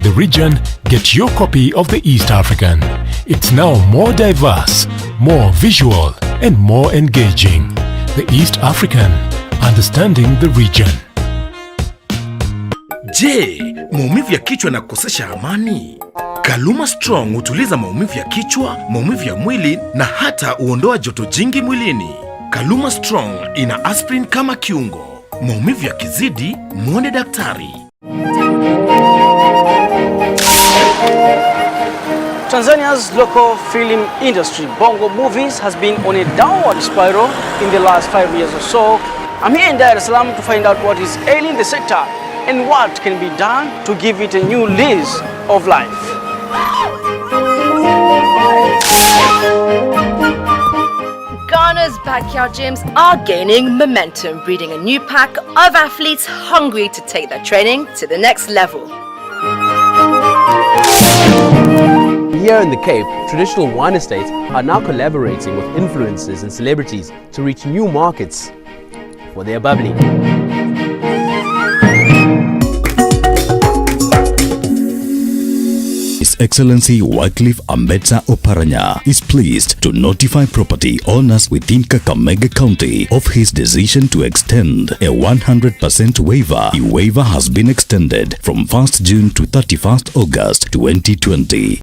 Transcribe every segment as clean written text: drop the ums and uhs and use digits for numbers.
the region, get your copy of the East African. It's now more diverse, more visual, and more engaging. The East African, understanding the region. Je, maumivu ya kichwa na kukosesha amani? Kaluma Strong hutuliza maumivu ya kichwa, maumivu ya mwili na hata huondoa joto jingi mwilini. Kaluma Strong ina aspirin kama kiungo. Maumivu yakizidi, muone daktari. Tanzania's local film industry, Bongo Movies, has been on a downward spiral in the last 5 years or so. I'm here in Dar es Salaam to find out what is ailing the sector and what can be done to give it a new lease of life. Ghana's backyard gyms are gaining momentum, breeding a new pack of athletes hungry to take their training to the next level. Here in the Cape, traditional wine estates are now collaborating with influencers and celebrities to reach new markets for their bubbly. His Excellency Wycliffe Ambetsa Oparanya is pleased to notify property owners within Kakamega County of his decision to extend a 100% waiver. The waiver has been extended from 1st June to 31st August 2020.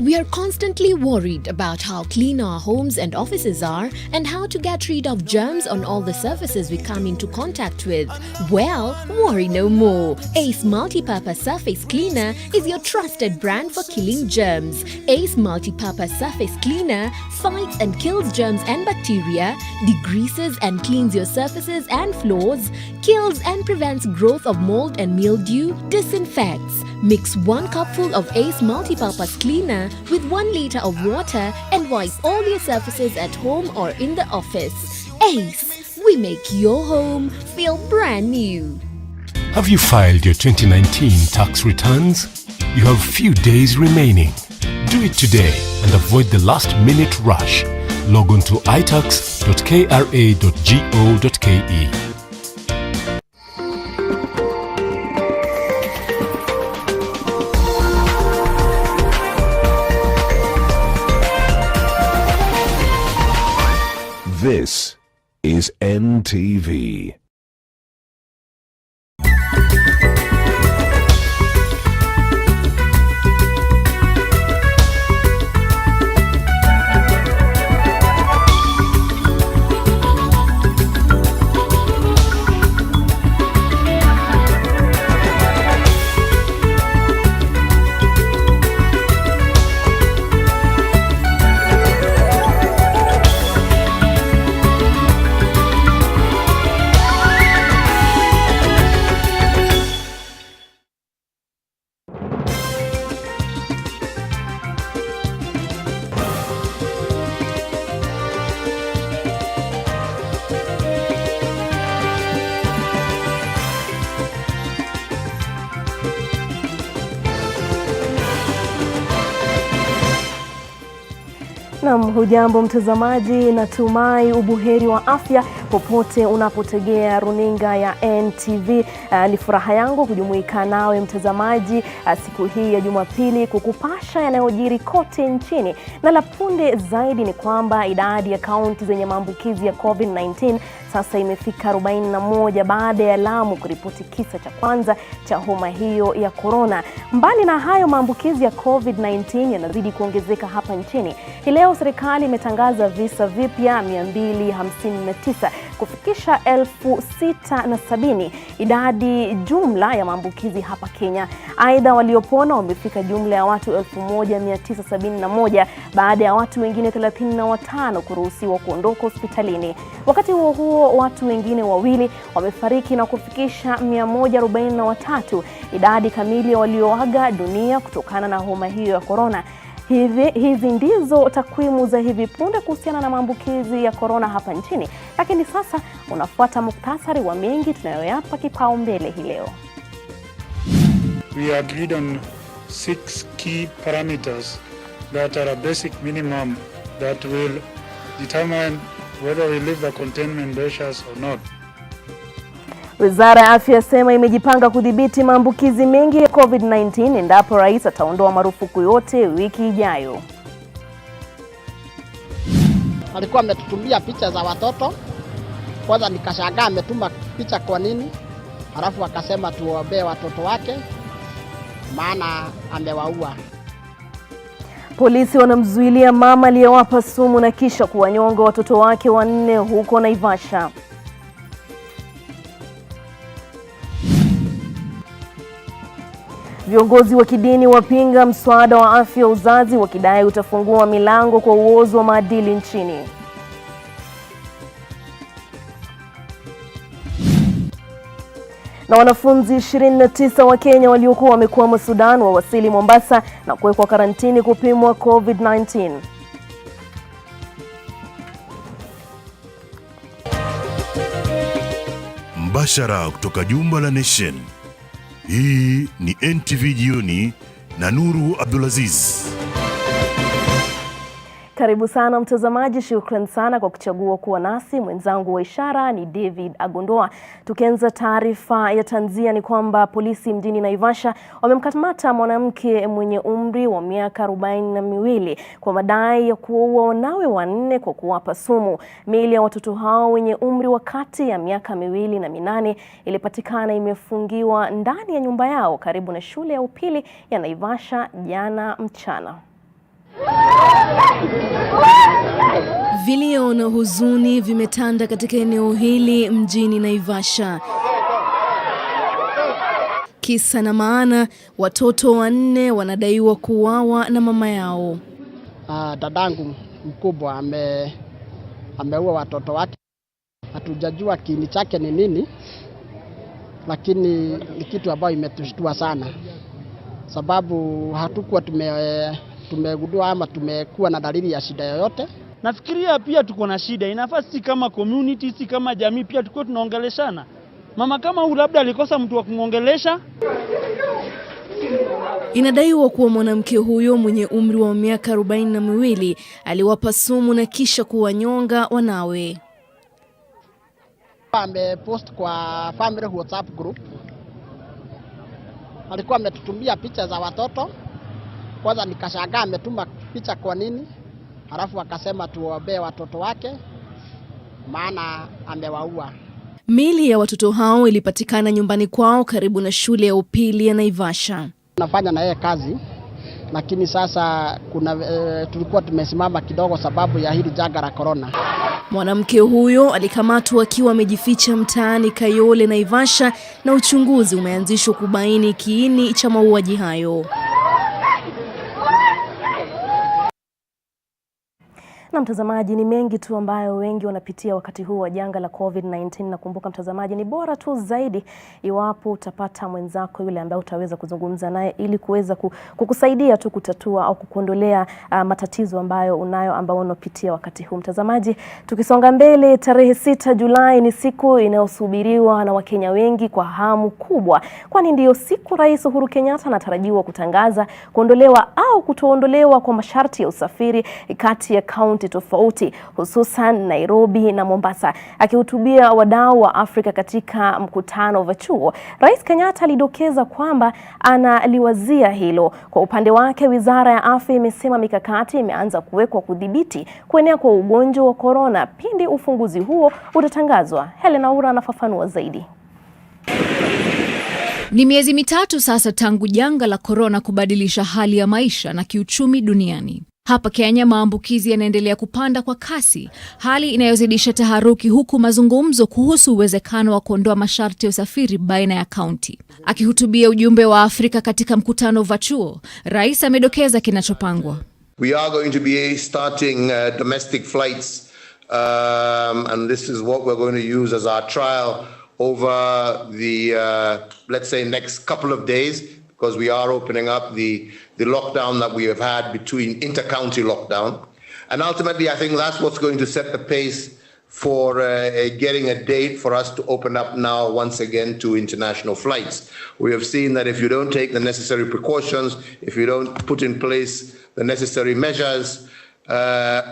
We are constantly worried about how clean our homes and offices are and how to get rid of germs on all the surfaces we come into contact with. Well, worry no more. Ace Multipurpose Surface Cleaner is your trusted brand for killing germs. Ace Multipurpose Surface Cleaner fights and kills germs and bacteria, degreases and cleans your surfaces and floors, kills and prevents growth of mold and mildew, disinfects. Mix 1 cupful of Ace Multipurpose Cleaner with 1 liter of water and wipe all your surfaces at home or in the office. Ace, we make your home feel brand new. Have you filed your 2019 tax returns? You have few days remaining. Do it today and avoid the last-minute rush. Log on to itax.kra.go.ke. This is NTV. Hujambo mtazamaji, natumai ubuheri wa afya popote unapotegea runinga ya NTV. Ni furaha yangu kujumuika nawe mtazamaji siku hii ya Jumapili kukupasha yanayojiri kote nchini. Na la punde zaidi ni kwamba idadi ya kaunti zenye maambukizi ya COVID-19 sasa imefika 41 baada ya Lamu kuripoti kisa cha kwanza cha homa hiyo ya corona. Mbali na hayo, maambukizi ya COVID-19 yanazidi kuongezeka hapa nchini. Hii leo serikali imetangaza visa vipya 259 kufikisha 6,070 idadi jumla ya maambukizi hapa Kenya. Aidha, waliopona wamefika jumla ya watu 1971 baada ya watu wengine 35 kuruhusiwa kuondoka hospitalini. Wakati huo huo, watu wengine wawili wamefariki na kufikisha 143 idadi kamili ya walioaga dunia kutokana na homa hiyo ya corona. Hizi ndizo takwimu za hivi punde kuhusiana na maambukizi ya corona hapa nchini. Lakini sasa unafuata muktasari wa mengi tunayoyapa kipaumbele hii leo. We agreed on 6 key parameters that are a basic minimum that will determine whether we lift the containment measures or not. Wizara ya Afya yasema imejipanga kudhibiti maambukizi mengi ya COVID-19 endapo rais ataondoa marufuku yote wiki ijayo. Alikuwa ametutumia picha za watoto. Kwanza nikashangaa ametuma picha kwa nini? Halafu akasema tuombee watoto wake maana amewaua. Polisi wanamzuilia mama aliyewapa sumu na kisha kuwanyonga watoto wake 4 huko Naivasha. Viongozi wa kidini wapinga mswada wa afya uzazi wakidai utafungua milango kwa uozo wa maadili nchini. Na wanafunzi 29 wa Kenya waliokuwa wamekwama Sudan wawasili Mombasa na kuwekwa karantini kupimwa COVID-19. Mbashara kutoka jumba la Nation. Hii ni NTV Jioni na Nuru Abdulaziz. Karibu sana mtazamaji, shukrani sana kwa kuchagua kuwa nasi. Mwenzangu wa ishara ni David Agondoa. Tukianza taarifa ya tanzia ni kwamba polisi mjini Naivasha wamemkamata mwanamke mwenye umri wa miaka 42 kwa madai ya kuua wanawe 4 kwa kuwapa sumu. Miili ya watoto hao wenye umri wa kati ya miaka 2 na 8 ilipatikana imefungiwa ndani ya nyumba yao karibu na shule ya upili ya Naivasha jana mchana. Vilio na huzuni vimetanda katika eneo hili mjini Naivasha. Kisa na maana, watoto 4 wanadaiwa kuuawa na mama yao. Dadangu mkubwa ameua watoto wake. Hatujajua kiini chake ni nini, lakini ni kitu ambayo imetushtua sana. Sababu hatukuwa tumegundua ama tumekuwa na dalili ya shida yoyote. Nafikiria pia tuko na shida. Inafaa sisi kama community, sisi kama jamii pia tuko tunaongeleshana. Mama kama huyu labda alikosa mtu wa kuongelesha. Inadaiwa kuwa mwanamke huyo mwenye umri wa miaka 42 aliwapa sumu na kisha kuwanyonga wanawe. Amepost kwa family WhatsApp group. Alikuwa ametutumia picha za watoto. Kwanza nikashangaa ametuma picha kwa nini? Halafu akasema tuombee watoto wake maana amewaua. Miili ya watoto hao ilipatikana nyumbani kwao karibu na shule ya upili ya Naivasha. Nafanya na yeye kazi, lakini sasa tulikuwa tumesimama kidogo sababu ya hili janga la corona. Mwanamke huyo alikamatwa akiwa amejificha mtaani Kayole Naivasha na uchunguzi umeanzishwa kubaini kiini cha mauaji hayo. Na mtazamaji, ni mengi tu ambayo wengi wanapitia wakati huu wa janga la COVID-19. Na kumbuka mtazamaji, ni bora tu zaidi iwapo utapata mwenzako yule ambaye utaweza kuzungumza naye ili kuweza kukusaidia tu kutatua au kukuondolea matatizo ambayo unayo ambao unapitia wakati huu. Mtazamaji, tukisonga mbele, tarehe 6 Julai ni siku inayosubiriwa na Wakenya wengi kwa hamu kubwa, kwani ndiyo siku Rais Uhuru Kenyatta anatarajiwa kutangaza kuondolewa au kutoondolewa kwa masharti ya usafiri kati ya kaunti tofauti hususan Nairobi na Mombasa. Akihutubia wadau wa Afrika katika mkutano wa chuo, Rais Kenyatta alidokeza kwamba analiwazia hilo. Kwa upande wake, Wizara ya Afya imesema mikakati imeanza kuwekwa kudhibiti kuenea kwa ugonjwa wa corona pindi ufunguzi huo utatangazwa. Helena Ura anafafanua zaidi. Ni miezi 3 sasa tangu janga la corona kubadilisha hali ya maisha na kiuchumi duniani. Hapa Kenya maambukizi yanaendelea kupanda kwa kasi, hali inayozidisha taharuki, huku mazungumzo kuhusu uwezekano wa kuondoa masharti ya usafiri baina ya kaunti. Akihutubia ujumbe wa Afrika katika mkutano wa chuo, Rais amedokeza kinachopangwa. We are going to be starting domestic flights and this is what we're going to use as our trial over the let's say next couple of days, because we are opening up the lockdown that we have had between inter-county lockdown. And ultimately, I think that's what's going to set the pace for getting a date for us to open up now once again to international flights. We have seen that if you don't take the necessary precautions, if you don't put in place the necessary measures,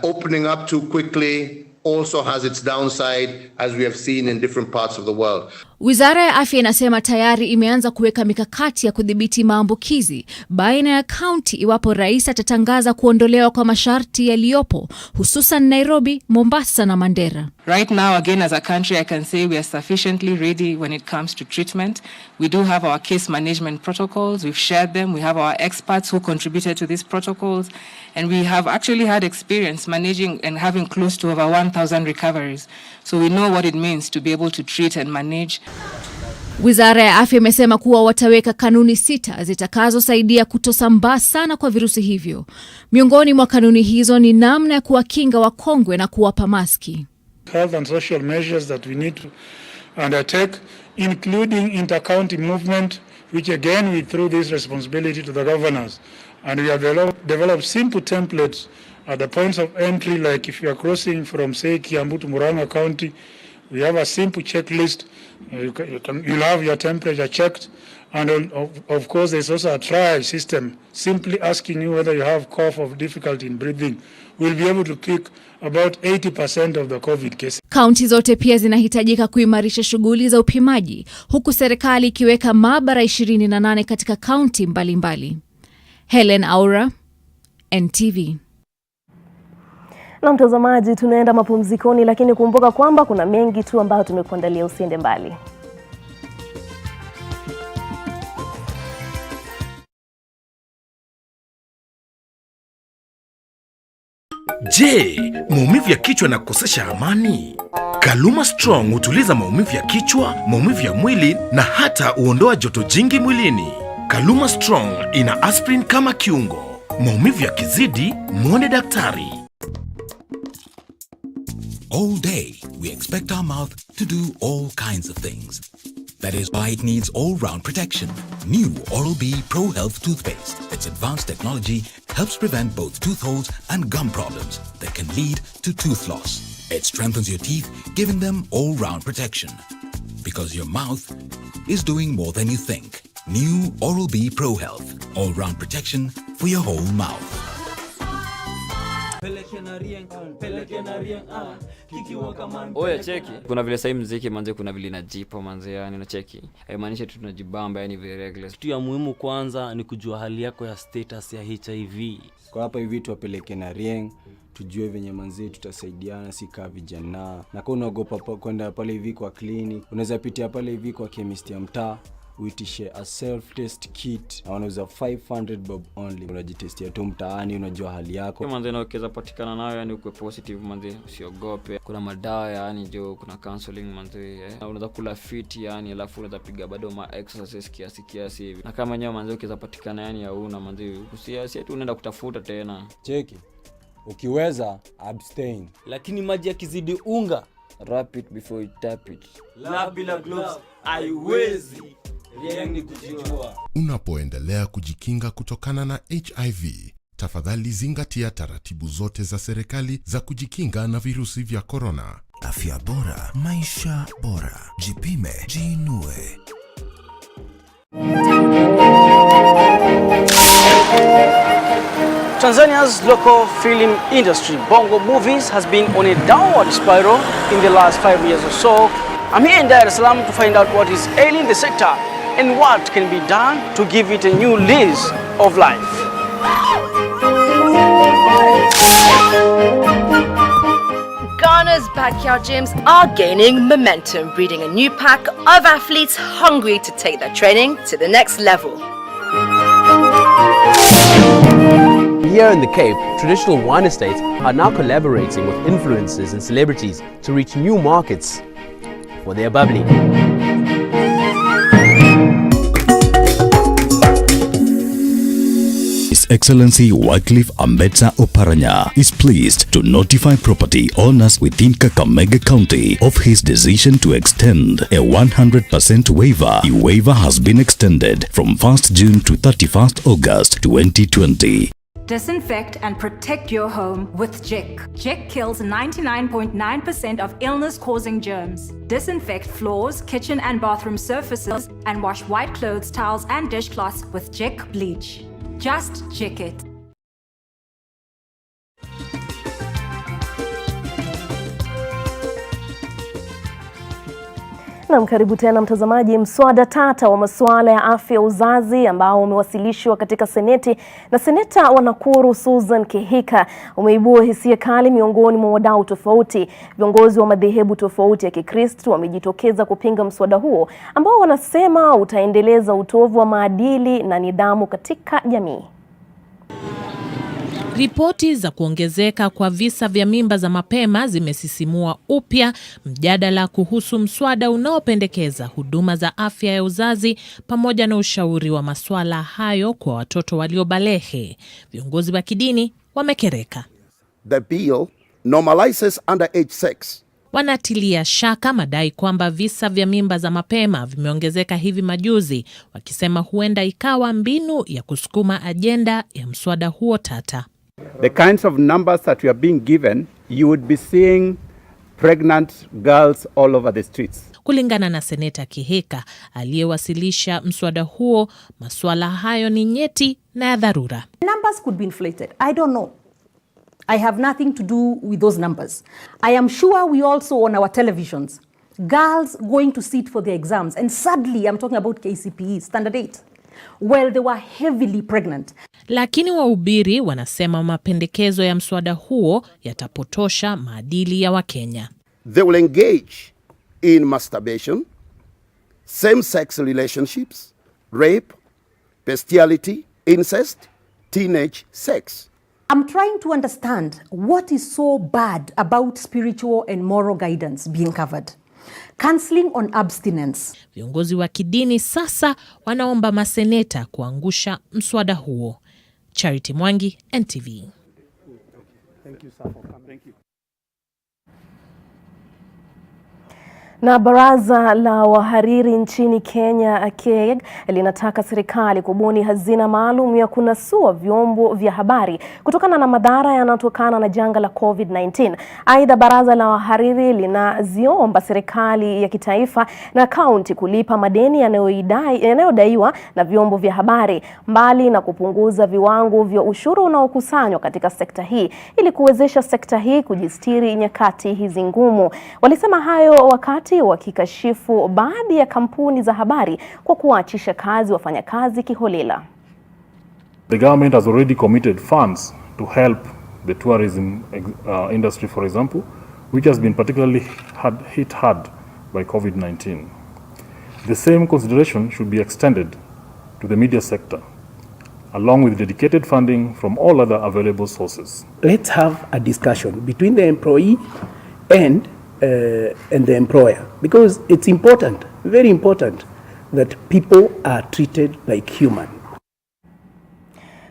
opening up too quickly also has its downside, as we have seen in different parts of the world. Wizara ya Afya inasema tayari imeanza kuweka mikakati ya kudhibiti maambukizi baina ya kaunti iwapo rais atatangaza kuondolewa kwa masharti yaliyopo, hususan Nairobi, Mombasa na Mandera. Right now, again, as a country, I can say we are sufficiently ready when it comes to treatment. We do have our case management protocols. We've shared them. We have our experts who contributed to these protocols. And we have actually had experience managing and having close to over 1,000 recoveries. So we know what it means to be able to treat and manage. Wizara ya Afya imesema kuwa wataweka kanuni 6 zitakazosaidia kutosambaa sana kwa virusi hivyo. Miongoni mwa kanuni hizo ni namna ya kuwakinga wakongwe na kuwapa maski. Health and social measures that we need to undertake, including inter-county movement, which again we threw this responsibility to the governors. And we have developed simple templates at the points of entry, like if you are crossing from, say, Kiambu to Murang'a County, we have a simple checklist. You'll have your temperature checked. And of course, there's also a triage system, simply asking you whether you have cough or difficulty in breathing. We'll be able to pick about 80% of the COVID cases. Kaunti zote pia zinahitajika kuimarisha shughuli za upimaji, huku serikali ikiweka maabara 28 katika kaunti mbalimbali. Helen Aura, NTV. Na mtazamaji, tunaenda mapumzikoni, lakini kumbuka kwamba kuna mengi tu ambayo tumekuandalia, usiende mbali. Je, maumivu ya kichwa na kukosesha amani? Kaluma Strong hutuliza maumivu ya kichwa, maumivu ya mwili na hata huondoa joto jingi mwilini. Kaluma Strong ina aspirin kama kiungo. Maumivu yakizidi, muone daktari. All day, we expect our mouth to do all kinds of things. That is why it needs all-round protection. New Oral-B Pro Health toothpaste. Its advanced technology helps prevent both tooth holes and gum problems that can lead to tooth loss. It strengthens your teeth, giving them all-round protection. Because your mouth is doing more than you think. New Oral-B Pro Health. All-round protection for your whole mouth. Oya cheki, kuna vile sasa muziki manze, kuna vile inajipa manze, yani na cheki haimaanishi tu tunajibamba, yani very regular. Kitu ya muhimu kwanza ni kujua hali yako ya status ya HIV. Kwa hapa hivi tuwapeleke na Rieng, tujue venye manze tutasaidiana, si kama vijana. Na kama unaogopa kwenda pale hivi kwa clinic, unaweza pitia pale hivi kwa chemist ya mtaa, uitishe a self-test kit. Na wanauza 500 bob only. Unajitestia tu mtaani, unajua hali yako. Manze naweza patikana nayo, yani uko positive manze, usiogope. Kuna madawa yani jo, kuna counseling manze. Unaweza kula fit yani, alafu unaweza piga bado ma exercises kiasi hivi. Na kama nyewe manze ukiweza patikana yani hauna manze, usiasi tu unaenda kutafuta tena. Cheki. Ukiweza abstain. Lakini maji yakizidi unga, wrap it before you tap it. La bila gloves haiwezi. Rieng kujijua. Unapoendelea kujikinga kutokana na HIV, tafadhali zingatia taratibu zote za serikali za kujikinga na virusi vya corona. Afya bora, maisha bora. Jipime, jiinue. Tanzania's local film industry, Bongo Movies, has been on a downward spiral in the last 5 years or so. I'm here in Dar es Salaam to find out what is ailing the sector and what can be done to give it a new lease of life. Ghana's backyard gyms are gaining momentum, breeding a new pack of athletes hungry to take their training to the next level. Here in the Cape, traditional wine estates are now collaborating with influencers and celebrities to reach new markets for their bubbly. His Excellency Wycliffe Ambetsa Oparanya is pleased to notify property owners within Kakamega County of his decision to extend a 100% waiver. The waiver has been extended from 1st June to 31st August 2020. Disinfect and protect your home with Jik. Jik kills 99.9% of illness-causing germs. Disinfect floors, kitchen and bathroom surfaces, and wash white clothes, towels and dishcloths with Jik bleach. Just Jik it. Na karibu tena mtazamaji. Mswada tata wa masuala ya afya ya uzazi ambao umewasilishwa katika Seneti na Seneta wa Nakuru Susan Kihika umeibua hisia kali miongoni mwa wadau tofauti. Viongozi wa madhehebu tofauti ya Kikristo wamejitokeza kupinga mswada huo ambao wanasema utaendeleza utovu wa maadili na nidhamu katika jamii. Ripoti za kuongezeka kwa visa vya mimba za mapema zimesisimua upya mjadala kuhusu mswada unaopendekeza huduma za afya ya uzazi pamoja na ushauri wa masuala hayo kwa watoto waliobalehe. Viongozi wa kidini wamekereka. The bill normalizes underage sex. Wanatilia shaka madai kwamba visa vya mimba za mapema vimeongezeka hivi majuzi, wakisema huenda ikawa mbinu ya kusukuma ajenda ya mswada huo tata. The kinds of numbers that we are being given, you would be seeing pregnant girls all over the streets. Kulingana na Seneta Kihika aliyewasilisha mswada huo, masuala hayo ni nyeti na ya dharura. Numbers could be inflated. I don't know. I have nothing to do with those numbers. I am sure we also on our televisions, girls going to sit for their exams, and sadly I'm talking about KCPE, Standard 8. Well, they were heavily pregnant. Lakini wahubiri wanasema mapendekezo ya mswada huo yatapotosha maadili ya Wakenya. They will engage in masturbation, same-sex relationships, rape, bestiality, incest, teenage sex. I'm trying to understand what is so bad about spiritual and moral guidance being covered. Counseling on abstinence. Viongozi wa kidini sasa wanaomba maseneta kuangusha mswada huo. Charity Mwangi, NTV. Thank you, sir, for coming. Thank you. Na baraza la wahariri nchini Kenya KEG linataka serikali kubuni hazina maalum ya kunasua vyombo vya habari kutokana na madhara yanayotokana na janga la COVID-19. Aidha, baraza la wahariri linaziomba serikali ya kitaifa na kaunti kulipa madeni yanayodaiwa na vyombo vya habari, mbali na kupunguza viwango vya ushuru unaokusanywa katika sekta hii ili kuwezesha sekta hii kujistiri nyakati hizi ngumu. Walisema hayo wakati wakikashifu baadhi ya kampuni za habari kwa kuachisha kazi wafanyakazi kiholela. The government has already committed funds to help the tourism industry, for example, which has been particularly hit hard by COVID-19. The same consideration should be extended to the media sector, along with dedicated funding from all other available sources. Let's have a discussion between the employee and the employer, because it's important, very important, that people are treated like human.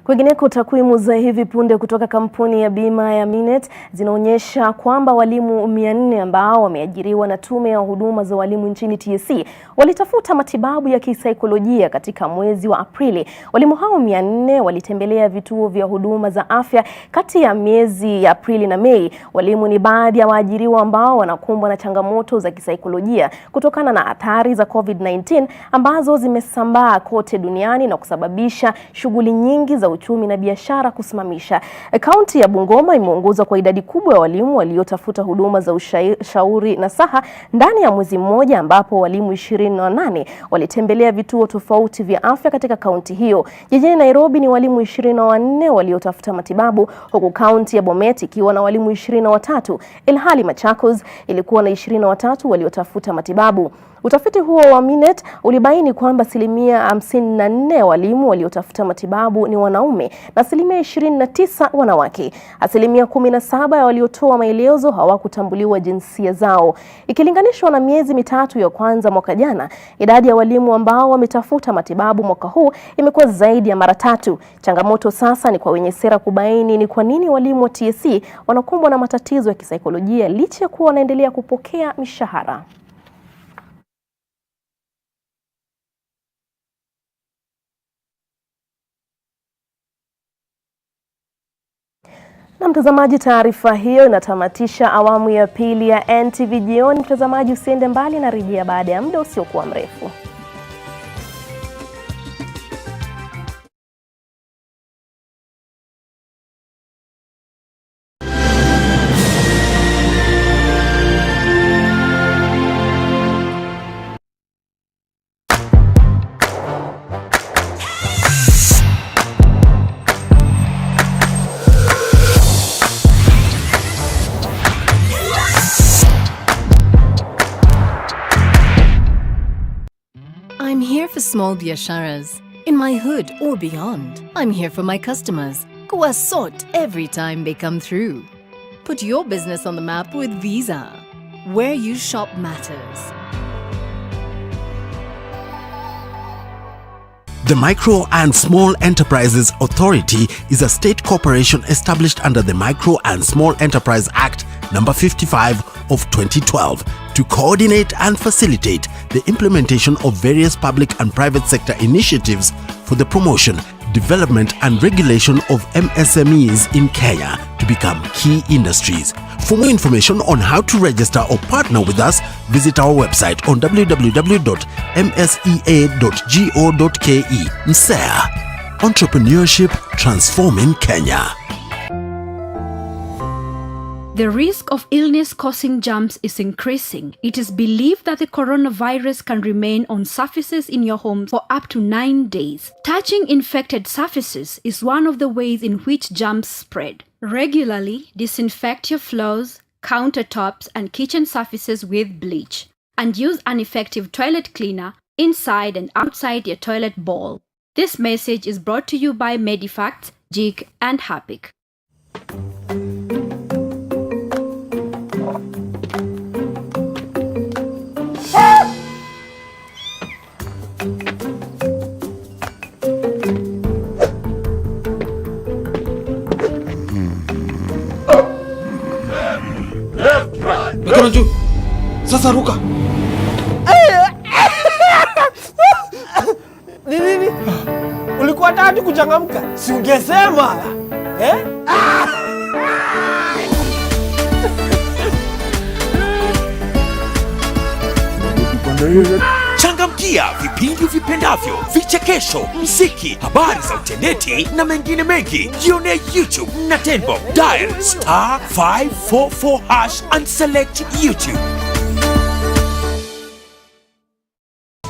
Kwingineko, takwimu za hivi punde kutoka kampuni ya bima ya Minet zinaonyesha kwamba walimu 400 ambao wameajiriwa na tume ya huduma za walimu nchini TSC walitafuta matibabu ya kisaikolojia katika mwezi wa Aprili. Walimu hao 400 walitembelea vituo vya huduma za afya kati ya miezi ya Aprili na Mei. Walimu ni baadhi ya waajiriwa ambao wanakumbwa na changamoto za kisaikolojia kutokana na athari za COVID-19 ambazo zimesambaa kote duniani na kusababisha shughuli nyingi za uchumi na biashara kusimamisha. Kaunti ya Bungoma imeongoza kwa idadi kubwa ya walimu waliotafuta huduma za ushauri na saha ndani ya mwezi mmoja, ambapo walimu 28 walitembelea vituo tofauti vya afya katika kaunti hiyo. Jijini Nairobi ni walimu 24 waliotafuta matibabu, huku kaunti ya Bomet ikiwa na walimu 23, ilhali Machakos ilikuwa na 23 waliotafuta matibabu. Utafiti huo wa Minet ulibaini kwamba 54% ya walimu waliotafuta matibabu ni wanaume na 29% wanawake. 17% ya waliotoa maelezo hawakutambuliwa jinsia zao. Ikilinganishwa na miezi mitatu ya kwanza mwaka jana, idadi ya walimu ambao wametafuta matibabu mwaka huu imekuwa zaidi ya mara 3. Changamoto sasa ni kwa wenye sera kubaini ni kwa nini walimu wa TSC wanakumbwa na matatizo ya kisaikolojia licha ya kuwa wanaendelea kupokea mishahara. Na mtazamaji, taarifa hiyo inatamatisha awamu ya pili ya NTV Jioni. Mtazamaji, usiende mbali, na rejea baada ya muda usiokuwa mrefu. small biasharas. In my hood or beyond, I'm here for my customers. Kuwa sort every time they come through. Put your business on the map with Visa. Where you shop matters. The Micro and Small Enterprises Authority is a state corporation established under the Micro and Small Enterprise Act number 55 of 2012 to coordinate and facilitate the implementation of various public and private sector initiatives for the promotion, development and regulation of MSMEs in Kenya to become key industries. For more information on how to register or partner with us, visit our website on www.msea.go.ke. MSEA, Entrepreneurship Transforming Kenya. The risk of illness-causing germs is increasing. It is believed that the coronavirus can remain on surfaces in your home for up to 9 days. Touching infected surfaces is one of the ways in which germs spread. Regularly disinfect your floors, countertops, and kitchen surfaces with bleach. And use an effective toilet cleaner inside and outside your toilet bowl. This message is brought to you by Medifacts, JIG, and Harpic. Mikono juu. Sasa ruka. Nini? Ulikuwa tayari kuchangamka? Si ungesema. Changamkia vipindi vipendavyo, vichekesho, muziki, habari za uteneti na mengine mengi. Jione YouTube na Tenbo. Dial *544# and select YouTube.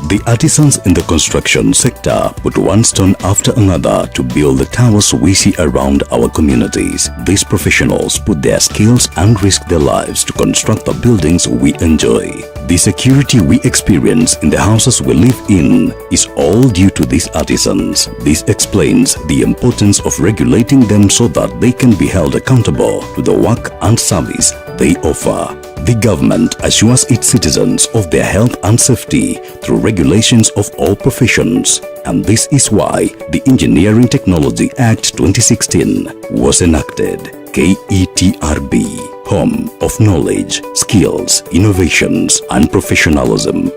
The artisans in the construction sector put one stone after another to build the towers we see around our communities. These professionals put their skills and risk their lives to construct the buildings we enjoy. The security we experience in the houses we live in is all due to these artisans. This explains the importance of regulating them so that they can be held accountable to the work and service they offer. The government assures its citizens of their health and safety through regulations of all professions. And this is why the Engineering Technology Act 2016 was enacted. KETRB, home of knowledge, skills, innovations, and professionalism.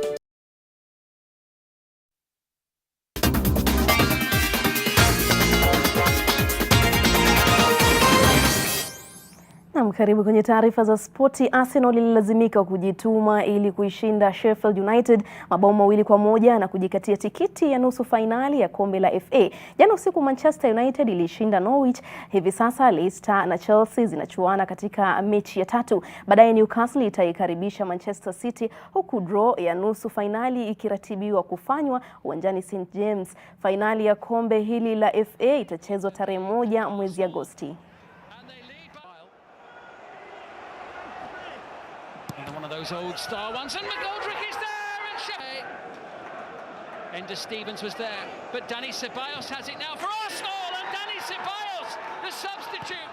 Karibu kwenye taarifa za spoti. Arsenal ililazimika kujituma ili kuishinda Sheffield United mabao 2-1 na kujikatia tikiti ya nusu fainali ya kombe la FA. Jana usiku Manchester United ilishinda Norwich. Hivi sasa Leicester na Chelsea zinachuana katika mechi ya 3. Baadaye Newcastle itaikaribisha Manchester City, huku draw ya nusu fainali ikiratibiwa kufanywa uwanjani St James. Fainali ya kombe hili la FA itachezwa tarehe 1 mwezi Agosti. One of those old star ones, and McGoldrick is there, and Ender Stevens was there, but Dani Ceballos has it now for Arsenal, and Dani Ceballos, the substitute.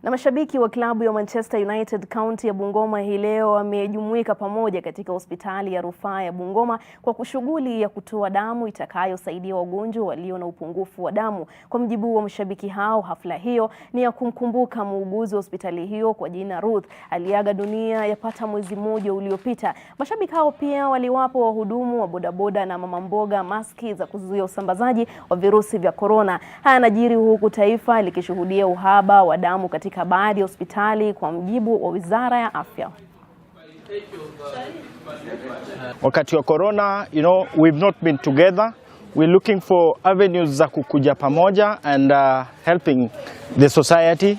Na mashabiki wa klabu ya Manchester United kaunti ya Bungoma hii leo wamejumuika pamoja katika hospitali ya rufaa ya Bungoma kwa kushughuli ya kutoa damu itakayosaidia wagonjwa walio na upungufu wa damu. Kwa mujibu wa mashabiki hao, hafla hiyo ni ya kumkumbuka muuguzi wa hospitali hiyo kwa jina Ruth aliaga dunia yapata mwezi mmoja uliopita. Mashabiki hao pia waliwapa wahudumu wa bodaboda na mama mboga maski za kuzuia usambazaji wa virusi vya corona. Haya yanajiri huku taifa likishuhudia uhaba wa damu katika baadhi ya hospitali kwa mjibu wa Wizara ya Afya. Wakati wa corona, we've not been together. We're looking for avenues za kukuja pamoja and helping the society.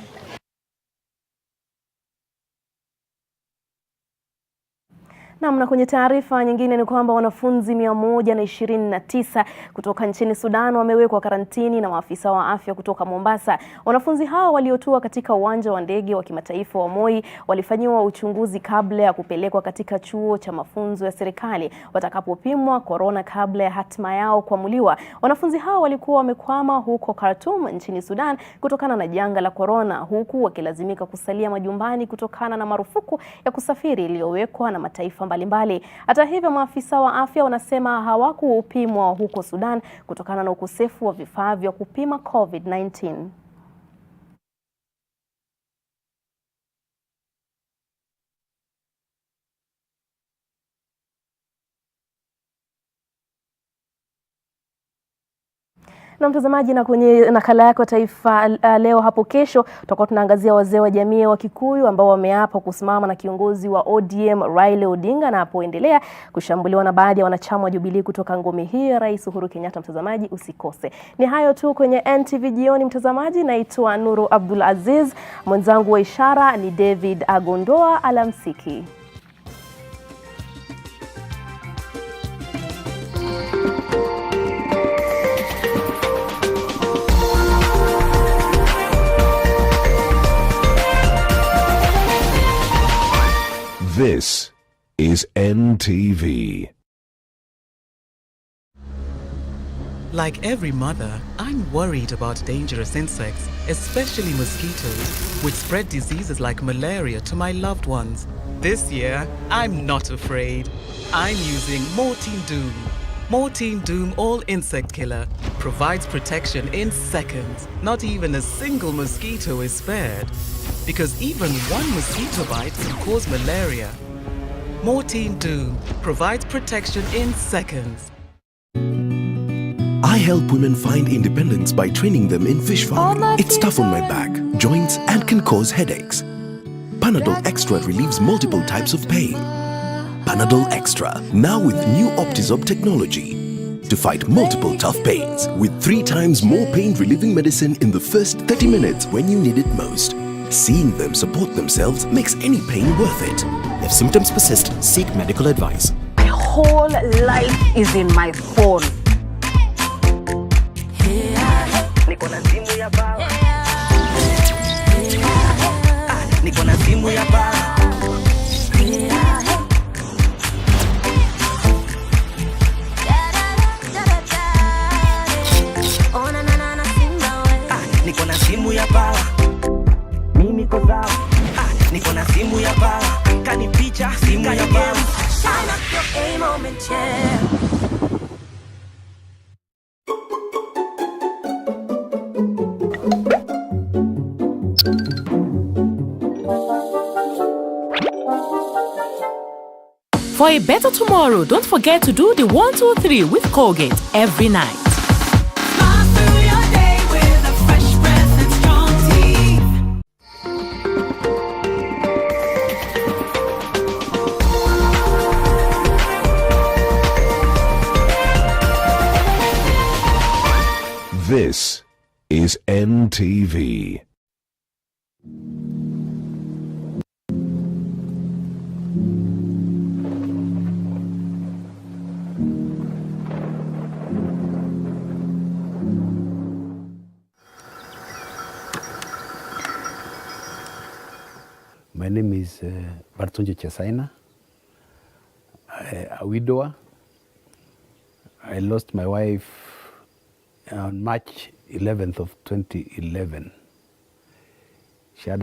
Na kwenye taarifa nyingine ni kwamba wanafunzi 129 kutoka nchini Sudan wamewekwa karantini na maafisa wa afya kutoka Mombasa. Wanafunzi hao waliotua katika uwanja wa ndege wa kimataifa wa Moi walifanyiwa uchunguzi kabla ya kupelekwa katika chuo cha mafunzo ya serikali watakapopimwa corona kabla ya hatima yao kuamuliwa. Wanafunzi hao walikuwa wamekwama huko Khartoum nchini Sudan kutokana na janga la corona, huku wakilazimika kusalia majumbani kutokana na marufuku ya kusafiri iliyowekwa na mataifa mbalimbali. Hata hivyo, maafisa wa afya wanasema hawakupimwa huko Sudan kutokana na ukosefu wa vifaa vya kupima COVID-19. Na mtazamaji, na kwenye nakala yako Taifa Leo hapo kesho tutakuwa tunaangazia wazee wa jamii wa Kikuyu ambao wameapa kusimama na kiongozi wa ODM Raila Odinga na hapoendelea kushambuliwa na baadhi ya wanachama wa Jubilee kutoka ngome hii ya Rais Uhuru Kenyatta. Mtazamaji, usikose. Ni hayo tu kwenye NTV Jioni mtazamaji. Naitwa Nuru Abdulaziz, mwenzangu wa ishara ni David Agondoa. Alamsiki. This is NTV. Like every mother, I'm worried about dangerous insects, especially mosquitoes, which spread diseases like malaria to my loved ones. This year, I'm not afraid. I'm using Mortein Doom. Mortein Doom All Insect Killer provides protection in seconds. Not even a single mosquito is spared. Because even one mosquito bite can cause malaria. Mortein Doom provides protection in seconds. I help women find independence by training them in fish farming. It's tough on my back, joints, and can cause headaches. Panadol Extra relieves multiple types of pain. Panadol Extra, now with new Optizorb technology to fight multiple tough pains with 3 times more pain-relieving medicine in the first 30 minutes when you need it most. Seeing them support themselves makes any pain worth it. If symptoms persist, seek medical advice. My whole life is in my phone. Niko na simu ya bawa. Niko na simu ya bawa. Niko na simu ya bawa. Mimi niko sawa. Niko na simu ya bawa. Kanipicha simu ya bawa. Shine up your A moment, yeah. For a better tomorrow, don't forget to do the 1, 2, 3 with Colgate every night. This is NTV. My name is Bartonje Chesaina, a widower. I lost my wife on March 11th of 2011. She had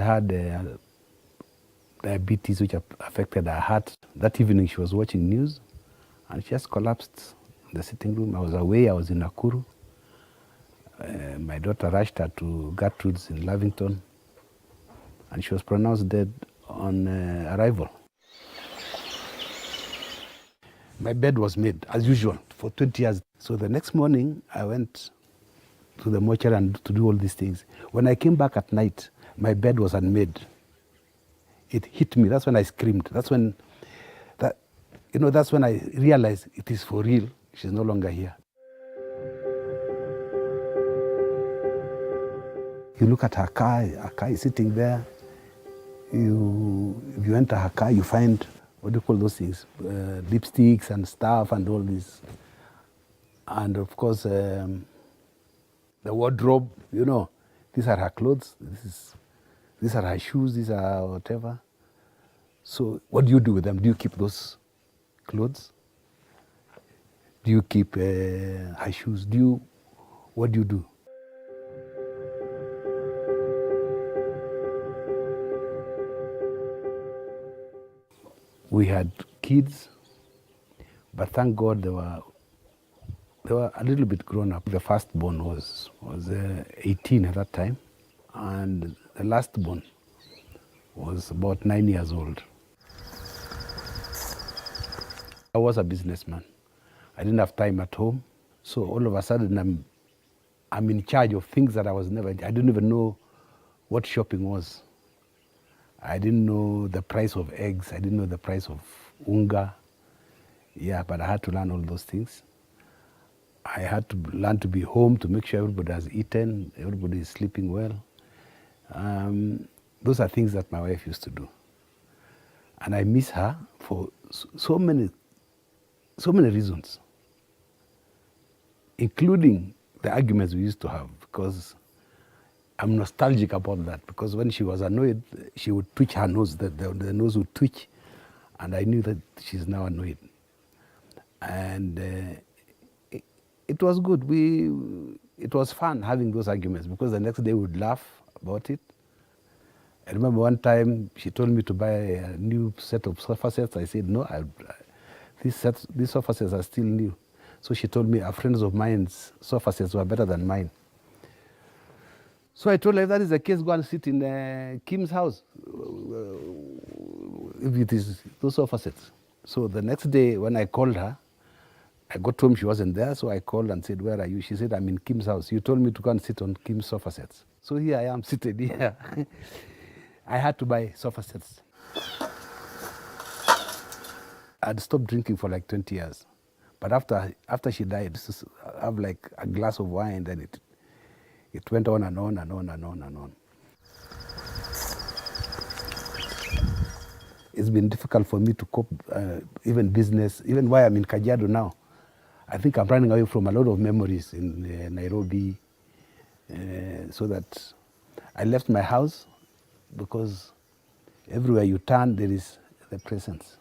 diabetes which affected her heart. That evening she was watching news and she just collapsed in the sitting room. I was away, I was in Nakuru. My daughter rushed her to Gertrude's in Lavington and she was pronounced dead on arrival. My bed was made, as usual, for 20 years. So the next morning, I went to the mortuary and to do all these things. When I came back at night, my bed was unmade. It hit me. That's when I screamed. That's when I realized it is for real. She's no longer here. You look at her car is sitting there. If you enter her car, you find what do you call those things? Lipsticks and stuff and all this. And of course, the wardrobe, you know, these are her clothes, these are her shoes, these are whatever. So what do you do with them? Do you keep those clothes? Do you keep her shoes? What do you do? We had kids, but thank God they were a little bit grown up. The firstborn was 18 at that time, and the lastborn was about 9 years old. I was a businessman. I didn't have time at home, so all of a sudden I'm in charge of things that I didn't even know what shopping was. I didn't know the price of eggs. I didn't know the price of unga. Yeah, but I had to learn all those things. I had to learn to be home to make sure everybody has eaten, everybody is sleeping well. Those are things that my wife used to do. And I miss her for so many reasons, including the arguments we used to have, because I'm nostalgic about that, because when she was annoyed, she would twitch her nose, the nose would twitch, and I knew that she's now annoyed. And it was good. It was fun having those arguments, because the next day we would laugh about it. I remember one time she told me to buy a new set of sofa sets. I said, no, these sofa sets are still new. So she told me a friend of mine's sofa sets were better than mine. So I told her, if that is the case, go and sit in Kim's house, if it is those sofa sets. So the next day when I called her, I got home, she wasn't there, so I called and said, where are you? She said, I'm in Kim's house. You told me to go and sit on Kim's sofa sets. So here I am seated here. I had to buy sofa sets. I'd stopped drinking for like 20 years. But after she died, I have like a glass of wine, then it went on and on and on and on and on. It's been difficult for me to cope, even business, even why I'm in Kajiado now. I think I'm running away from a lot of memories in Nairobi, so that I left my house because everywhere you turn, there is the presence.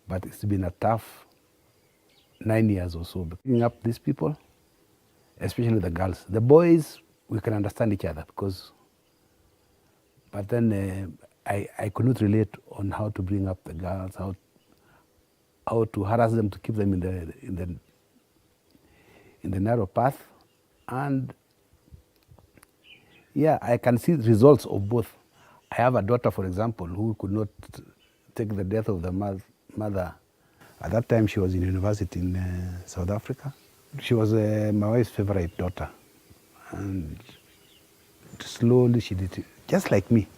But it's been a tough 9 years or so, bringing up these people, especially the girls. The boys, we can understand each other, but then I could not relate on how to bring up the girls, how to harass them to keep them in the narrow path. And yeah, I can see the results of both. I have a daughter, for example, who could not take the death of the mother. At that time, she was in university in South Africa. She was my wife's favorite daughter. And slowly she did it, just like me.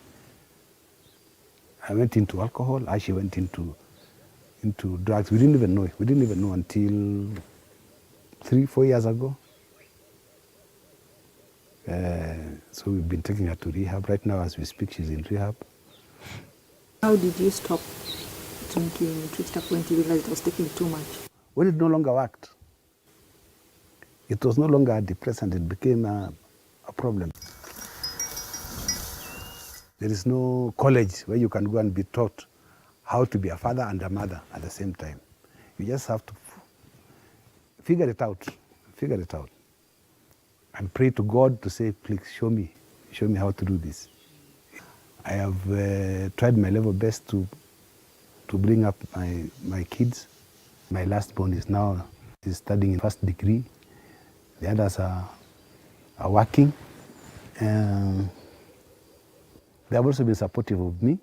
I went into alcohol, she went into drugs. We didn't even know it. We didn't even know until 3-4 years ago. So we've been taking her to rehab. Right now, as we speak, she's in rehab. How did you stop drinking twisted up when you realized it was taking too much? When it no longer worked. It was no longer a depressant, it became a problem. There is no college where you can go and be taught how to be a father and a mother at the same time. You just have to figure it out, and pray to God to say, please show me how to do this. I have tried my level best to bring up my kids. My last born is now studying in first degree. The others are working. They have also been supportive of me.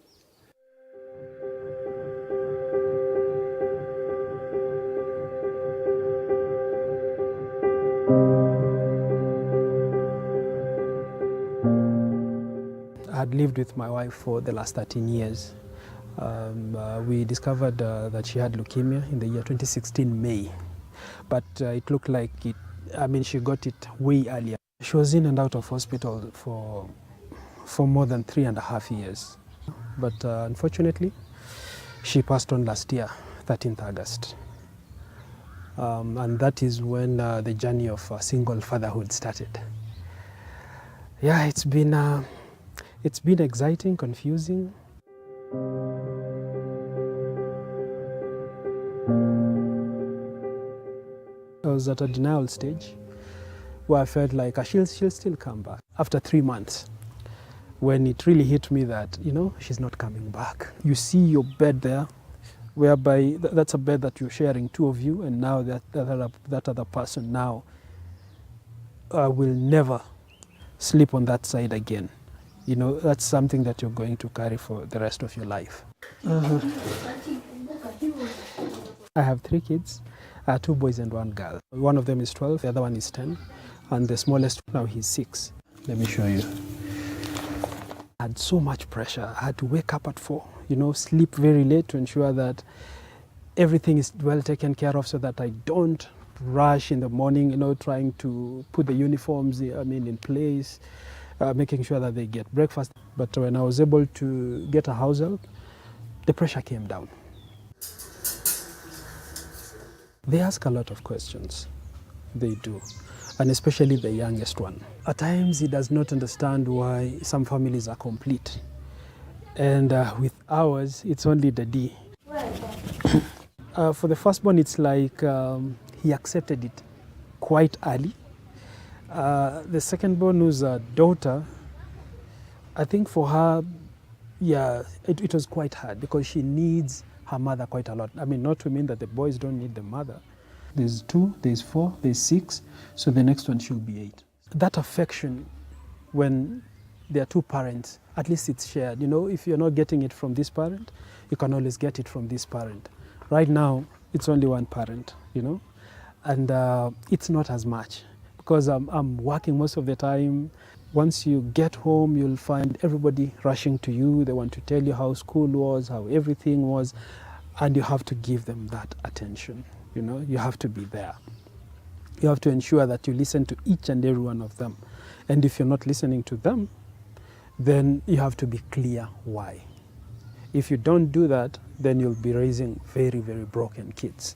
I had lived with my wife for the last 13 years. We discovered that she had leukemia in the year 2016, May. But it looked like she got it way earlier. She was in and out of hospital for more than 3.5 years. but unfortunately, she passed on last year, 13th August. And that is when the journey of single fatherhood started. Yeah, it's been exciting, confusing. I was at a denial stage where I felt like she'll still come back. After 3 months, when it really hit me that, she's not coming back. You see your bed there, whereby that's a bed that you're sharing, two of you, and now that other person now will never sleep on that side again. That's something that you're going to carry for the rest of your life. I have 3 kids, 2 boys and 1 girl. One of them is 12, the other one is 10, and the smallest now he's 6. Let me show you. I had so much pressure. I had to wake up at 4, sleep very late to ensure that everything is well taken care of so that I don't rush in the morning, trying to put the uniforms in place, making sure that they get breakfast. But when I was able to get a house help, the pressure came down. They ask a lot of questions. They do. And especially the youngest one. At times he does not understand why some families are complete. And with ours, it's only the D. For the firstborn, it's like he accepted it quite early. The secondborn, who's a daughter, I think for her, it was quite hard because she needs her mother quite a lot. Not to mean that the boys don't need the mother. There's 2, there's 4, there's 6, so the next one should be 8. That affection, when there are 2 parents, at least it's shared. If you're not getting it from this parent, you can always get it from this parent. Right now, it's only 1 parent, and it's not as much because I'm working most of the time. Once you get home, you'll find everybody rushing to you. They want to tell you how school was, how everything was, and you have to give them that attention. You have to be there. You have to ensure that you listen to each and every one of them. And if you're not listening to them, then you have to be clear why. If you don't do that, then you'll be raising very, very broken kids.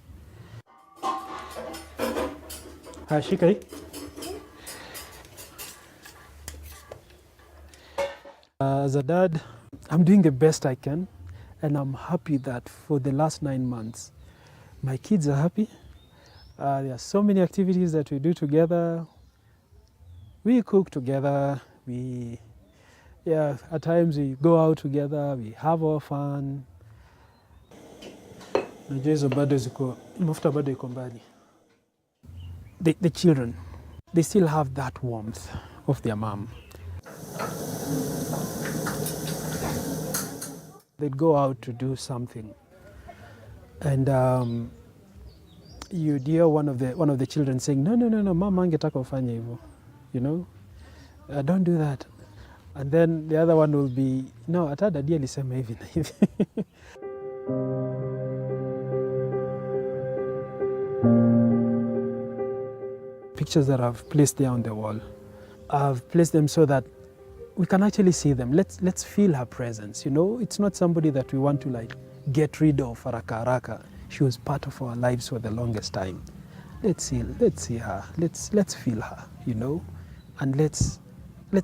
Hi, Shikai. As a dad, I'm doing the best I can, and I'm happy that for the last 9 months, my kids are happy. There are so many activities that we do together. We cook together. At times we go out together. We have our fun. The children, they still have that warmth of their mom. They'd go out to do something, and you'd hear one of the children saying, "No, mama angetaka ufanye hivyo, don't do that." And then the other one will be, "No, hata daddy alisema hivi na hivi." Pictures that I've placed there on the wall, I've placed them so that we can actually see them. Let's feel her presence. It's not somebody that we want to get rid of haraka haraka. She was part of our lives for the longest time. Let's see her. Let's feel her. And let's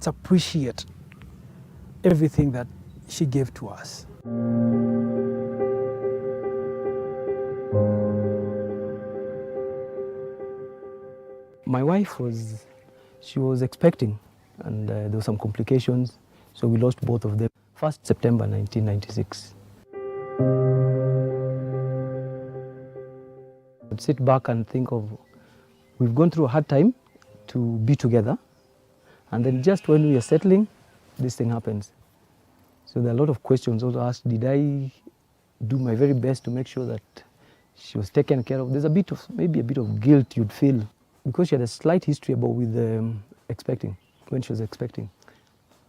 appreciate everything that she gave to us. My wife was expecting, and there were some complications, so we lost both of them. 1st September 1996. I'd sit back and think of, we've gone through a hard time to be together, and then just when we are settling, this thing happens. So there are a lot of questions also asked. Did I do my very best to make sure that she was taken care of? There's maybe a bit of guilt you'd feel, because she had a slight history with expecting, when she was expecting.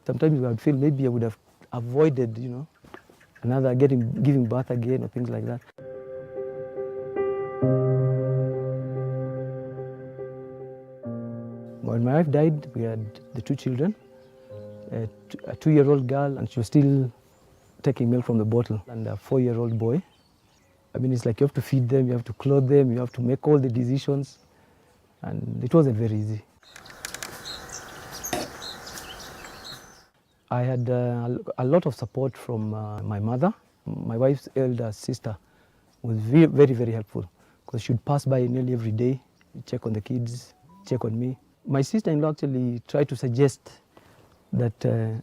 Sometimes I would feel maybe I would have avoided, another giving birth again or things like that. When my wife died, we had the 2 children, a 2-year-old girl, and she was still taking milk from the bottle. And a 4-year-old boy. I mean, it's like you have to feed them, you have to clothe them, you have to make all the decisions. And it wasn't very easy. I had a lot of support from my mother. My wife's elder sister was very, very, very helpful because she'd pass by nearly every day, check on the kids, check on me. My sister-in-law actually tried to suggest that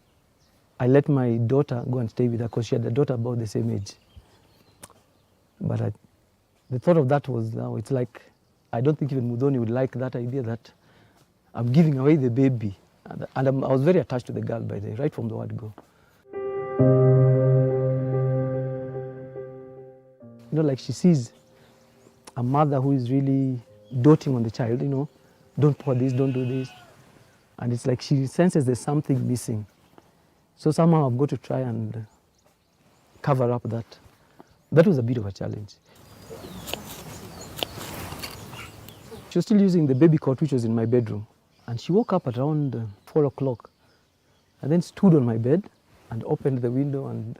I let my daughter go and stay with her because she had a daughter about the same age. But the thought of that was now, it's like, I don't think even Mudhoni would like that idea that I'm giving away the baby. And I was very attached to the girl, by the way, right from the word go. You know, like she sees a mother who is really doting on the child, you know, don't pour this, don't do this. And it's like she senses there's something missing. So somehow I've got to try and cover up that. That was a bit of a challenge. She was still using the baby cot which was in my bedroom. And she woke up at around 4 o'clock and then stood on my bed and opened the window and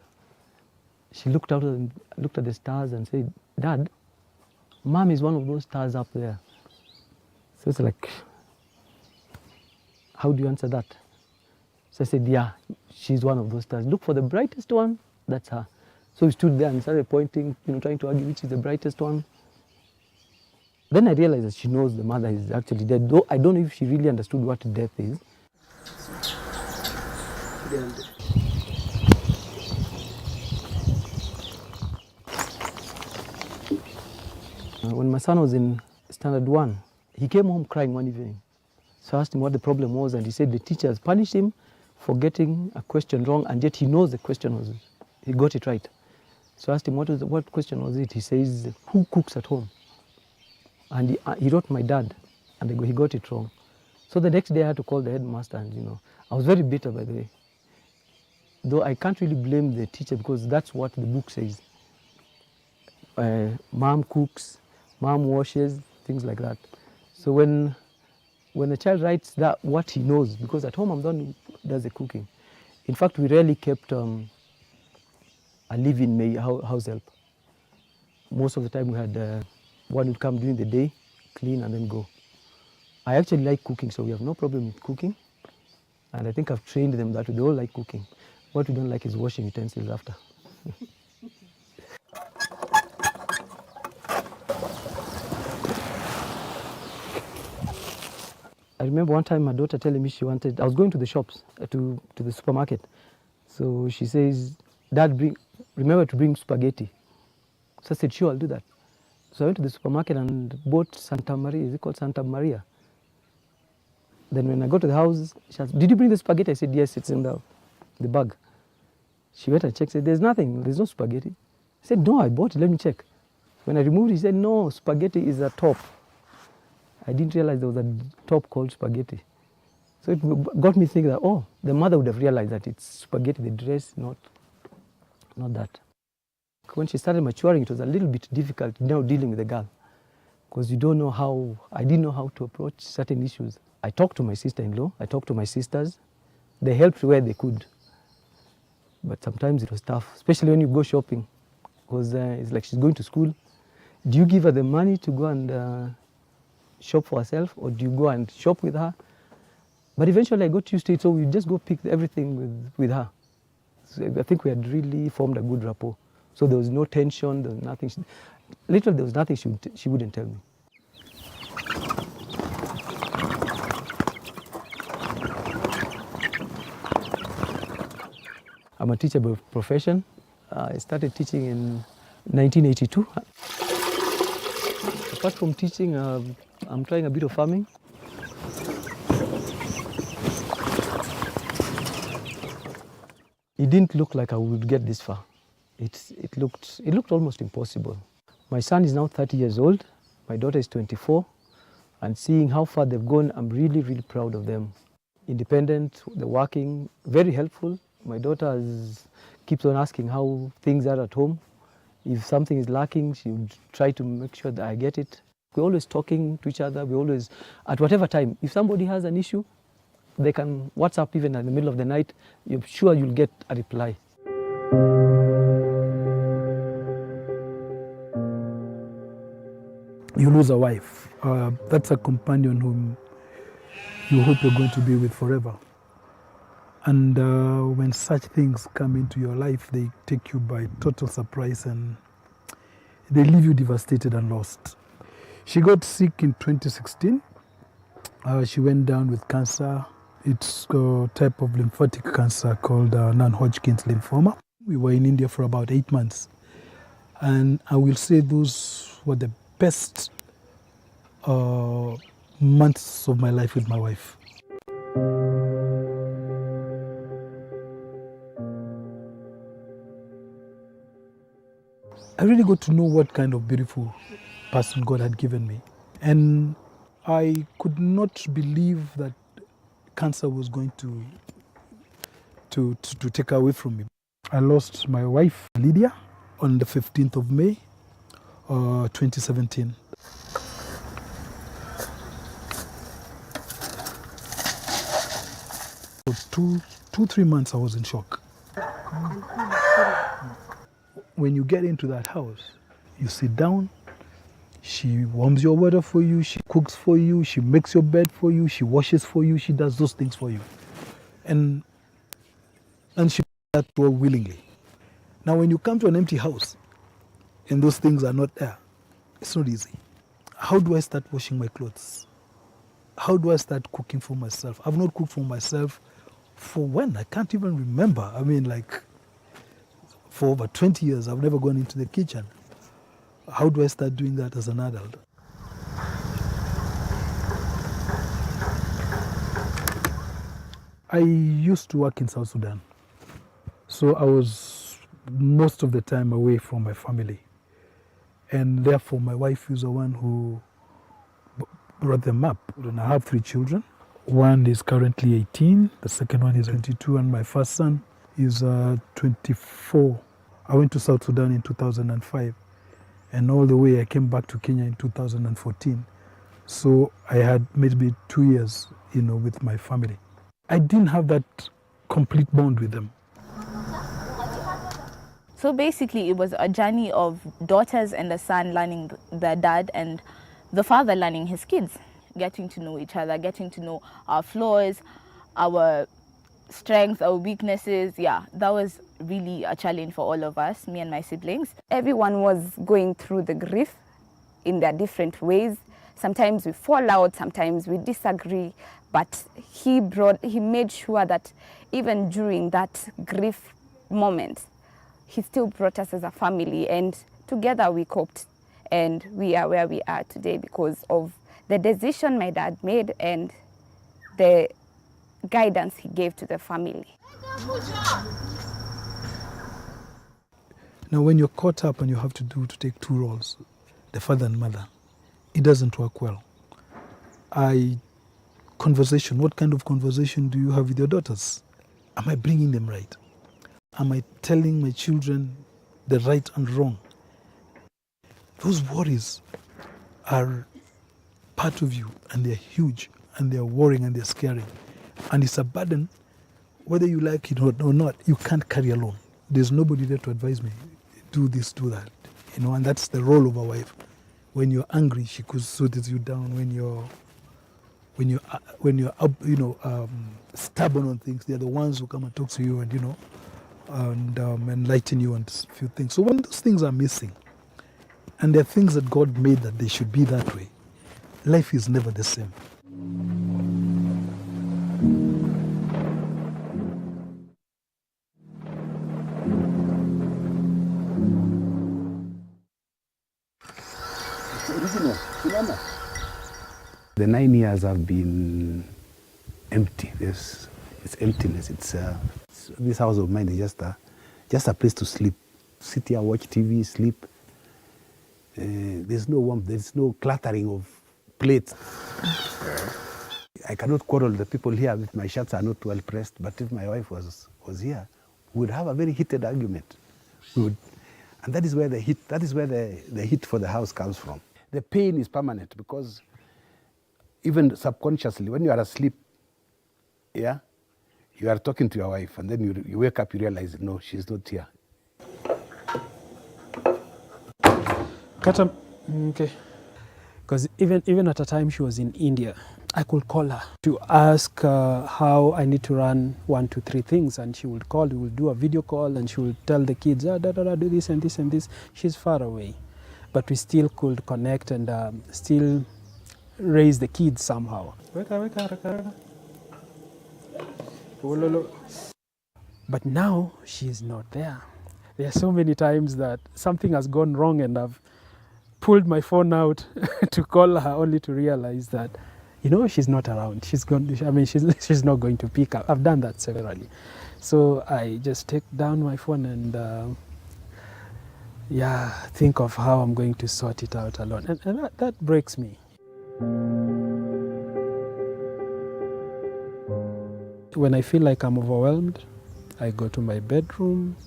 she looked out and looked at the stars and said, "Dad, Mom is one of those stars up there." So it's like, how do you answer that? So I said, yeah, she's one of those stars. Look for the brightest one, that's her. So we stood there and started pointing, you know, trying to argue which is the brightest one. Then I realized that she knows the mother is actually dead, though I don't know if she really understood what death is. When my son was in standard 1, he came home crying one evening. So I asked him what the problem was, and he said the teachers punished him for getting a question wrong, and yet he knows the question was, he got it right. So I asked him what question was it. He says, who cooks at home? And he wrote my dad, and he got it wrong. So the next day I had to call the headmaster, and you know, I was very bitter, by the way. Though I can't really blame the teacher because that's what the book says. Mom cooks, mom washes, things like that. So when a child writes that what he knows, because at home I'm the one who does the cooking. In fact, we rarely kept a live-in house help. Most of the time we had one would come during the day, clean and then go. I actually like cooking, so we have no problem with cooking. And I think I've trained them that they all like cooking. What we don't like is washing utensils after. I remember one time my daughter telling me she wanted, I was going to the shops, to the supermarket. So she says, "Dad, remember to bring spaghetti." So I said, "Sure, I'll do that." So I went to the supermarket and bought Santa Maria. Is it called Santa Maria? Then when I got to the house, she asked, "Did you bring the spaghetti?" I said, "Yes, it's in the bag." She went and checked, said, "There's nothing, there's no spaghetti." I said, "No, I bought it, let me check." When I removed it, he said, "No, spaghetti is a top." I didn't realize there was a top called spaghetti. So it got me thinking that, oh, the mother would have realized that it's spaghetti, the dress, not that. When she started maturing, it was a little bit difficult now dealing with the girl because you don't know how, I didn't know how to approach certain issues. I talked to my sister-in-law, I talked to my sisters. They helped where they could. But sometimes it was tough, especially when you go shopping because it's like she's going to school. Do you give her the money to go and shop for herself, or do you go and shop with her? But eventually I got used to it, so we just go pick everything with her. So I think we had really formed a good rapport. So there was no tension, there was nothing. Literally there was nothing she wouldn't tell me. I'm a teacher by profession. I started teaching in 1982. Apart from teaching, I'm trying a bit of farming. It didn't look like I would get this far. It looked almost impossible. My son is now 30 years old. My daughter is 24. And seeing how far they've gone, I'm really, really proud of them. Independent, they're working, very helpful. My daughter keeps on asking how things are at home. If something is lacking, she would try to make sure that I get it. We're always talking to each other. We always, at whatever time, if somebody has an issue, they can WhatsApp even in the middle of the night. You're sure you'll get a reply. You lose a wife. That's a companion whom you hope you're going to be with forever. And when such things come into your life, they take you by total surprise and they leave you devastated and lost. She got sick in 2016. She went down with cancer. It's a type of lymphatic cancer called non-Hodgkin's lymphoma. We were in India for about 8 months. And I will say those were the best months of my life with my wife. I really got to know what kind of beautiful person God had given me. And I could not believe that cancer was going to take away from me. I lost my wife, Lydia, on the 15th of May, 2017. For 3 months I was in shock. When you get into that house, you sit down, she warms your water for you, she cooks for you, she makes your bed for you, she washes for you, she does those things for you. And she does that all willingly. Now when you come to an empty house and those things are not there, it's not easy. How do I start washing my clothes? How do I start cooking for myself? I've not cooked for myself for when? I can't even remember. I mean, like, for over 20 years, I've never gone into the kitchen. How do I start doing that as an adult? I used to work in South Sudan. So I was most of the time away from my family. And therefore, my wife is the one who brought them up. And I have 3 children. One is currently 18, the second one is 22, and my first son is 24. I went to South Sudan in 2005, and all the way I came back to Kenya in 2014. So I had maybe 2 years, with my family. I didn't have that complete bond with them. So basically it was a journey of daughters and a son learning their dad and the father learning his kids, getting to know each other, getting to know our flaws, our strengths, our weaknesses. Yeah, that was really a challenge for all of us, me and my siblings. Everyone was going through the grief in their different ways. Sometimes we fall out, sometimes we disagree, but he made sure that even during that grief moment, he still brought us as a family, and together we coped, and we are where we are today because of the decision my dad made and the guidance he gave to the family. Now, when you're caught up and you have to take 2 roles, the father and mother, it doesn't work well. Conversation, what kind of conversation do you have with your daughters? Am I bringing them right? Am I telling my children the right and wrong? Those worries are part of you, and they're huge, and they're worrying, and they're scaring. And it's a burden, whether you like it or not, you can't carry alone. There's nobody there to advise me, do this, do that. And that's the role of a wife. When you're angry, she could soothe you down. When you're stubborn on things, they're the ones who come and talk to you and enlighten you on a few things. So when those things are missing, and they're things that God made that they should be that way, life is never the same. The 9 years have been empty. It's emptiness. This house of mine is just a place to sleep. Sit here, watch TV, sleep. There's no warmth. There's no cluttering of plates. I cannot quarrel the people here if my shirts are not well pressed. But if my wife was here, we would have a very heated argument. And that is where the heat. That is where the heat for the house comes from. The pain is permanent because even subconsciously, when you are asleep, you are talking to your wife, and then you wake up, you realize, no, she's not here. Kata, okay. Because even at a time she was in India, I could call her to ask how I need to run 1, 2, 3 things, and she would call. We would do a video call, and she would tell the kids, do this and this and this. She's far away, but we still could connect and still raise the kids somehow. But now she's not there. There are so many times that something has gone wrong, and I've pulled my phone out to call her, only to realize that, she's not around. She's not going to pick up. I've done that severally. So I just take down my phone and think of how I'm going to sort it out alone. And that breaks me. When I feel like I'm overwhelmed, I go to my bedroom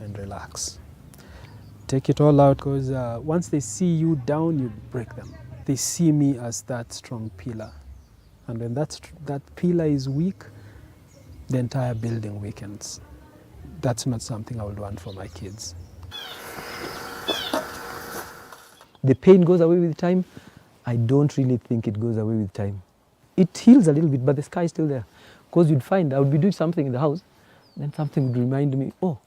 and relax. Take it all out, because once they see you down, you break them. They see me as that strong pillar. And when that pillar is weak, the entire building weakens. That's not something I would want for my kids. The pain goes away with time. I don't really think it goes away with time. It heals a little bit, but the scar is still there. Because you'd find I would be doing something in the house, then something would remind me, oh,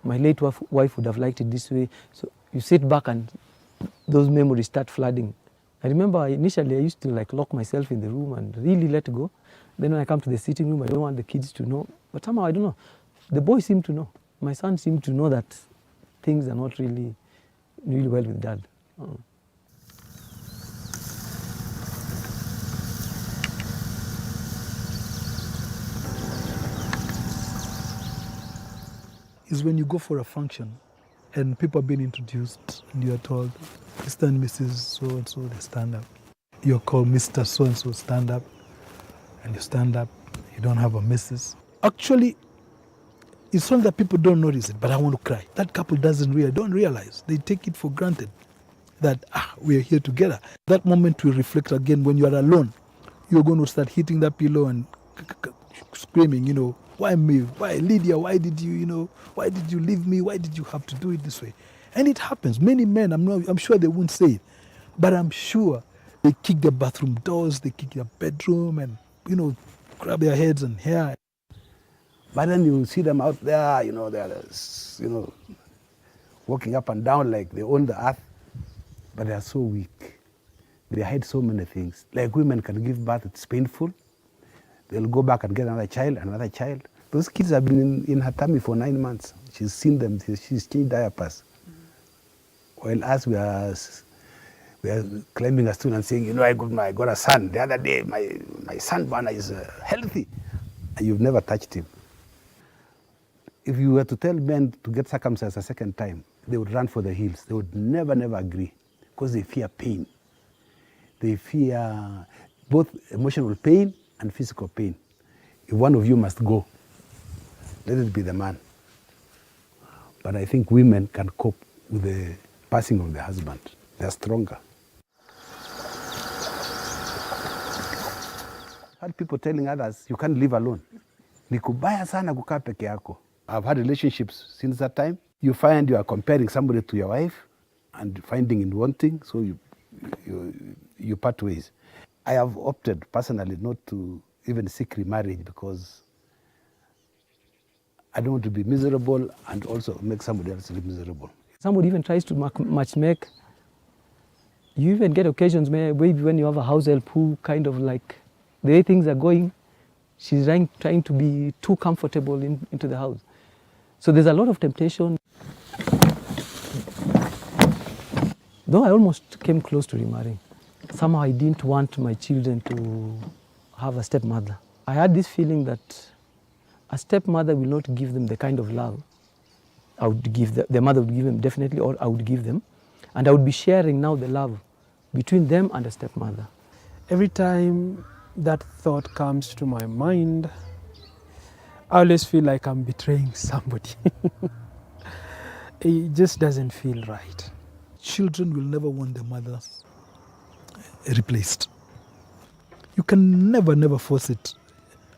my late wife would have liked it this way. So you sit back and those memories start flooding. I remember initially I used to lock myself in the room and really let go. Then when I come to the sitting room, I don't want the kids to know. But somehow, I don't know, the boys seem to know. My son seemed to know that things are not really well with dad. Oh. Is when you go for a function and people are being introduced and you are told, Mr. and Mrs. So-and-so, they stand up. You're called Mr. So-and-so, stand up. And you stand up, you don't have a Mrs. Actually, it's not that people don't notice it, but I want to cry. That couple don't realize. They take it for granted that we are here together. That moment will reflect again when you are alone. You're going to start hitting that pillow and screaming, why me? Why Lydia? Why did you, why did you leave me? Why did you have to do it this way? And it happens. Many men, I'm sure they won't say it, but I'm sure they kick their bathroom doors, they kick their bedroom and, grab their heads and hair. But then you see them out there, they're, walking up and down like they own the earth, but they are so weak. They hide so many things. Like women can give birth, it's painful. They'll go back and get another child. Those kids have been in her tummy for 9 months. She's seen them, she's changed diapers. While us, we are climbing a stool and saying, I got a son. The other day, my son Bana is healthy. And you've never touched him. If you were to tell men to get circumcised a second time, they would run for the hills. They would never agree, because they fear pain. They fear both emotional pain and physical pain. If one of you must go, let it be the man. But I think women can cope with the passing of the husband. They're stronger. I had people telling others, you can't live alone. Ni kubaya sana kukaa peke yako. I've had relationships since that time. You find you are comparing somebody to your wife and finding and wanting, so you part ways. I have opted personally not to even seek remarriage because I don't want to be miserable and also make somebody else miserable. Somebody even tries to matchmake. You even get occasions maybe when you have a house help who kind of like, the way things are going, she's trying to be too comfortable into the house. So there's a lot of temptation. Though I almost came close to remarrying, somehow I didn't want my children to have a stepmother. I had this feeling that a stepmother will not give them the kind of love I would give their mother would give them definitely, or I would give them. And I would be sharing now the love between them and a stepmother. Every time that thought comes to my mind, I always feel like I'm betraying somebody. It just doesn't feel right. Children will never want their mothers replaced. You can never force it,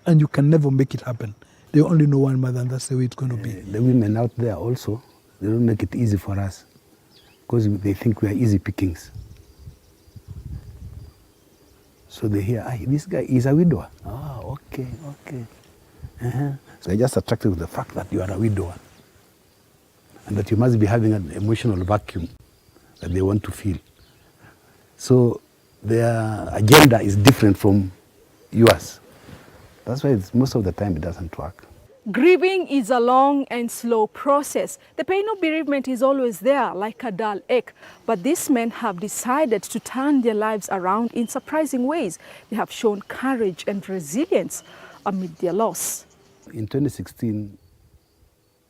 and you can never make it happen. They only know one mother, and that's the way it's going to be. The women out there also, they don't make it easy for us. because they think we are easy pickings. So they hear, this guy is a widower. Oh, okay. So they're just attracted to the fact that you are a widower and that you must be having an emotional vacuum that they want to feel. So their agenda is different from yours. That's why most of the time it doesn't work. Grieving is a long and slow process. The pain of bereavement is always there, like a dull ache. But these men have decided to turn their lives around in surprising ways. They have shown courage and resilience amid their loss. In 2016,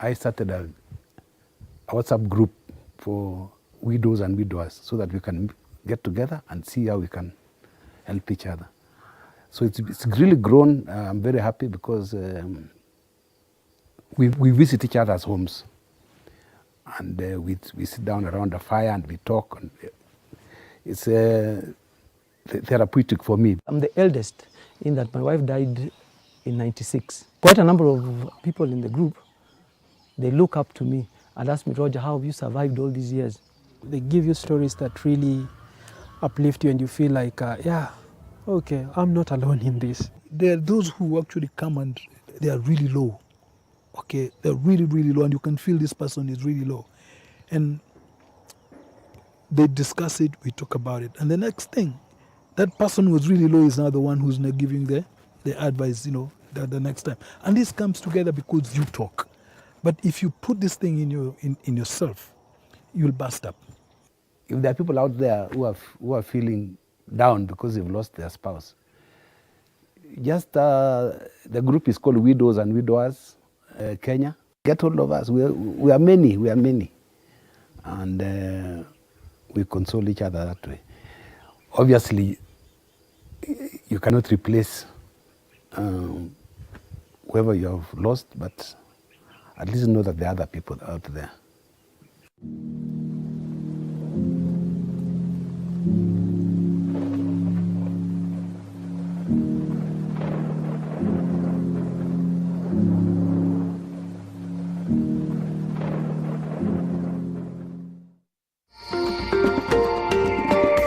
I started a WhatsApp group for widows and widowers so that we can get together and see how we can help each other. So it's really grown. I'm very happy because we visit each other's homes and we sit down around the fire and we talk. And it's therapeutic for me. I'm the eldest in that my wife died in '96. Quite a number of people in the group, they look up to me and ask me, Roger, how have you survived all these years? They give you stories that really uplift you and you feel like, yeah, okay, I'm not alone in this. There are those who actually come and they are really low. Okay, they're really, really low, and you can feel this person is really low. And they discuss it, we talk about it. And the next thing, that person who was really low is now the one who's now giving the advice, the next time. And this comes together because you talk. But if you put this thing in yourself, you'll burst up. If there are people out there who are feeling down because they've lost their spouse, just the group is called Widows and Widowers Kenya. Get hold of us. We are many. And we console each other that way. Obviously, you cannot replace whoever you have lost, but at least know that there are other people out there.